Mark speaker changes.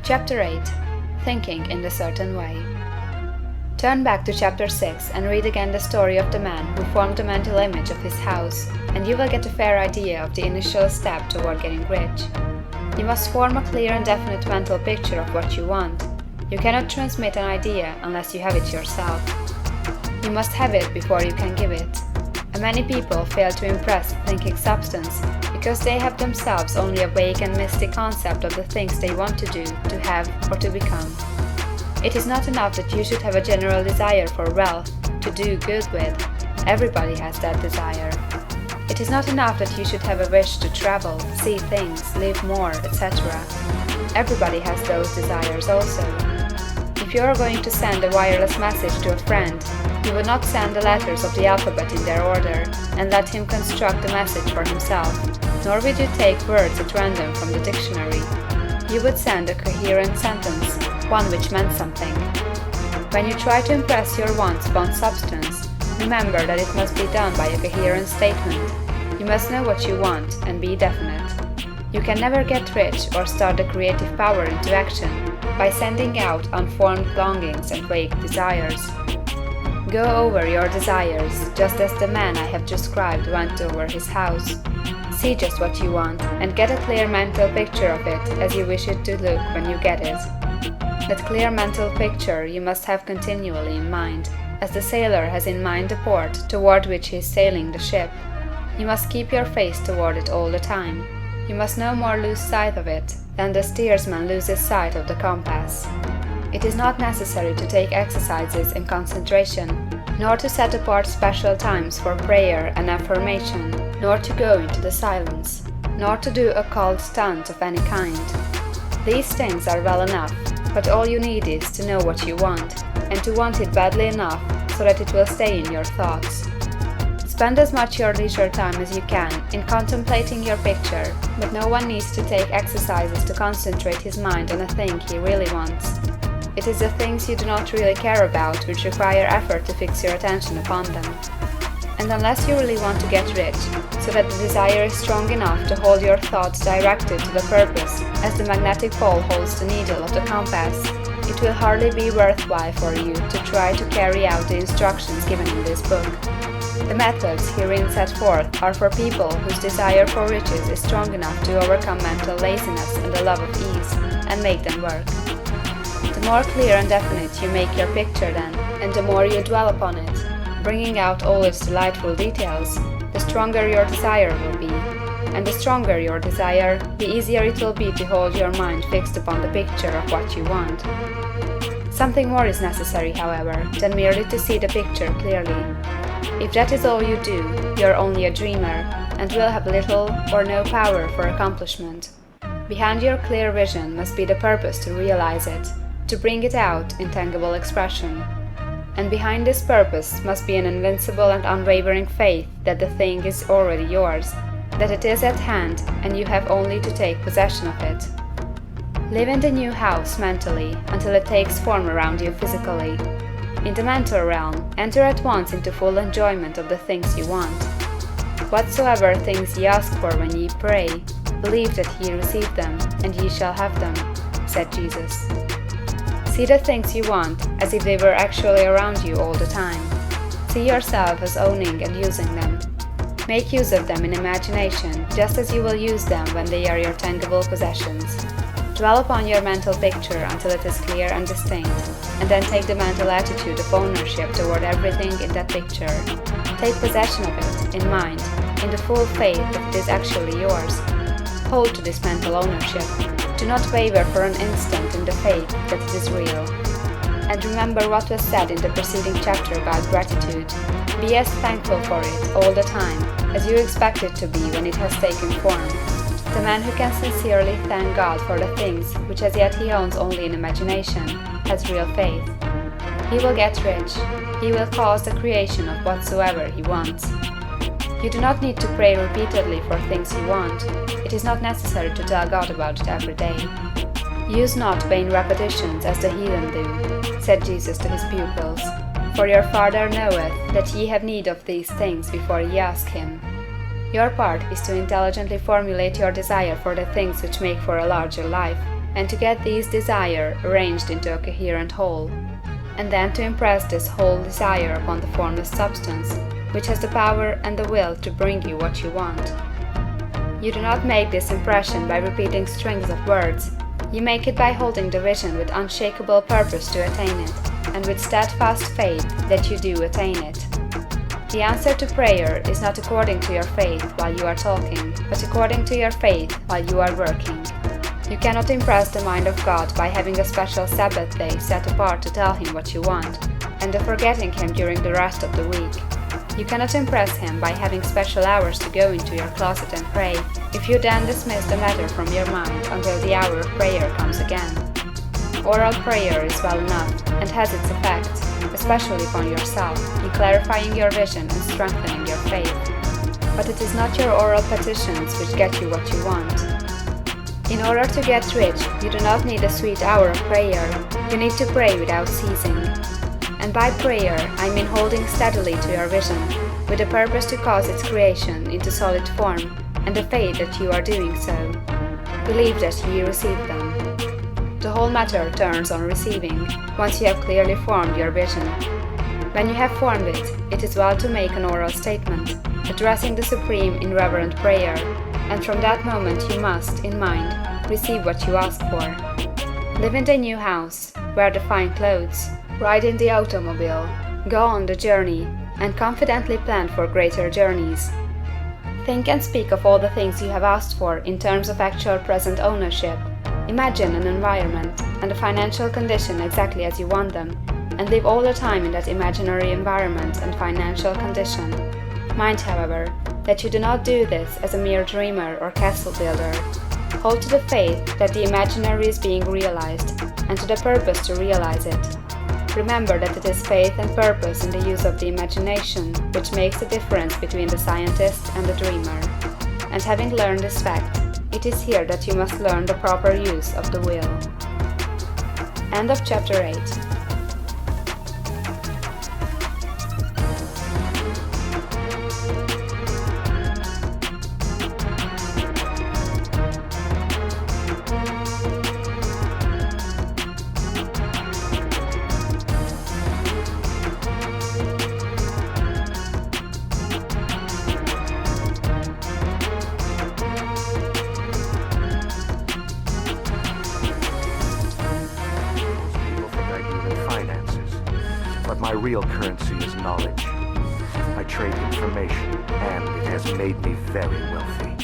Speaker 1: Chapter 8. Thinking in a Certain Way. Turn back to Chapter 6 and read again the story of the man who formed the mental image of his house, and you will get a fair idea of the initial step toward getting rich. You must form a clear and definite mental picture of what you want. You cannot transmit an idea unless you have it yourself. You must have it before you can give it. And many people fail to impress thinking substance because they have themselves only a vague and misty concept of the things they want to do, to have, or to become. It is not enough that you should have a general desire for wealth, to do good with. Everybody has that desire. It is not enough that you should have a wish to travel, see things, live more, etc. Everybody has those desires also. If you are going to send a wireless message to a friend, you would not send the letters of the alphabet in their order and let him construct the message for himself, nor would you take words at random from the dictionary. You would send a coherent sentence, one which meant something. When you try to impress your wants upon substance, remember that it must be done by a coherent statement. You must know what you want and be definite. You can never get rich or start the creative power into action by sending out unformed longings and vague desires. Go over your desires, just as the man I have described went over his house. See just what you want, and get a clear mental picture of it as you wish it to look when you get it. That clear mental picture you must have continually in mind, as the sailor has in mind the port toward which he is sailing the ship. You must keep your face toward it all the time. You must no more lose sight of it than the steersman loses sight of the compass. It is not necessary to take exercises in concentration, nor to set apart special times for prayer and affirmation, nor to go into the silence, nor to do occult stunt of any kind. These things are well enough, but all you need is to know what you want, and to want it badly enough so that it will stay in your thoughts. Spend as much your leisure time as you can in contemplating your picture, but no one needs to take exercises to concentrate his mind on a thing he really wants. It is the things you do not really care about which require effort to fix your attention upon them. And unless you really want to get rich, so that the desire is strong enough to hold your thoughts directed to the purpose, as the magnetic pole holds the needle of the compass, it will hardly be worthwhile for you to try to carry out the instructions given in this book. The methods herein set forth are for people whose desire for riches is strong enough to overcome mental laziness and the love of ease, and make them work. The more clear and definite you make your picture then, and the more you dwell upon it, bringing out all its delightful details, the stronger your desire will be. And the stronger your desire, the easier it will be to hold your mind fixed upon the picture of what you want. Something more is necessary, however, than merely to see the picture clearly. If that is all you do, you are only a dreamer, and will have little or no power for accomplishment. Behind your clear vision must be the purpose to realize it, to bring it out in tangible expression. And behind this purpose must be an invincible and unwavering faith that the thing is already yours, that it is at hand and you have only to take possession of it. Live in the new house mentally until it takes form around you physically. In the mental realm, enter at once into full enjoyment of the things you want. Whatsoever things ye ask for when ye pray, believe that ye receive them, and ye shall have them, said Jesus. See the things you want as if they were actually around you all the time. See yourself as owning and using them. Make use of them in imagination just as you will use them when they are your tangible possessions. Dwell upon your mental picture until it is clear and distinct, and then take the mental attitude of ownership toward everything in that picture. Take possession of it, in mind, in the full faith that it is actually yours. Hold to this mental ownership. Do not waver for an instant in the faith that it is real. And remember what was said in the preceding chapter about gratitude. Be as thankful for it all the time as you expect it to be when it has taken form. The man who can sincerely thank God for the things which as yet he owns only in imagination has real faith. He will get rich. He will cause the creation of whatsoever he wants. You do not need to pray repeatedly for things you want. It is not necessary to tell God about it every day. Use not vain repetitions as the heathen do, said Jesus to his pupils. For your Father knoweth that ye have need of these things before ye ask him. Your part is to intelligently formulate your desire for the things which make for a larger life, and to get these desires arranged into a coherent whole, and then to impress this whole desire upon the formless substance, which has the power and the will to bring you what you want. You do not make this impression by repeating strings of words, you make it by holding the vision with unshakable purpose to attain it, and with steadfast faith that you do attain it. The answer to prayer is not according to your faith while you are talking, but according to your faith while you are working. You cannot impress the mind of God by having a special Sabbath day set apart to tell Him what you want, and of forgetting Him during the rest of the week. You cannot impress Him by having special hours to go into your closet and pray, if you then dismiss the matter from your mind until the hour of prayer comes again. Oral prayer is well enough, and has its effect, especially upon yourself, in clarifying your vision and strengthening your faith. But it is not your oral petitions which get you what you want. In order to get rich, you do not need a sweet hour of prayer, you need to pray without ceasing. And by prayer, I mean holding steadily to your vision, with a purpose to cause its creation into solid form, and the faith that you are doing so. Believe that ye receive them. The whole matter turns on receiving, once you have clearly formed your vision. When you have formed it, it is well to make an oral statement, addressing the Supreme in reverent prayer, and from that moment you must, in mind, receive what you ask for. Live in the new house, wear the fine clothes, ride in the automobile, go on the journey, and confidently plan for greater journeys. Think and speak of all the things you have asked for in terms of actual present ownership. Imagine an environment and a financial condition exactly as you want them, and live all the time in that imaginary environment and financial condition. Mind, however, that you do not do this as a mere dreamer or castle builder. Hold to the faith that the imaginary is being realized, and to the purpose to realize it. Remember that it is faith and purpose in the use of the imagination which makes the difference between the scientist and the dreamer. And having learned this fact, it is here that you must learn the proper use of the will. End of chapter 8.
Speaker 2: But my real currency is knowledge. I trade information, and it has made me very wealthy.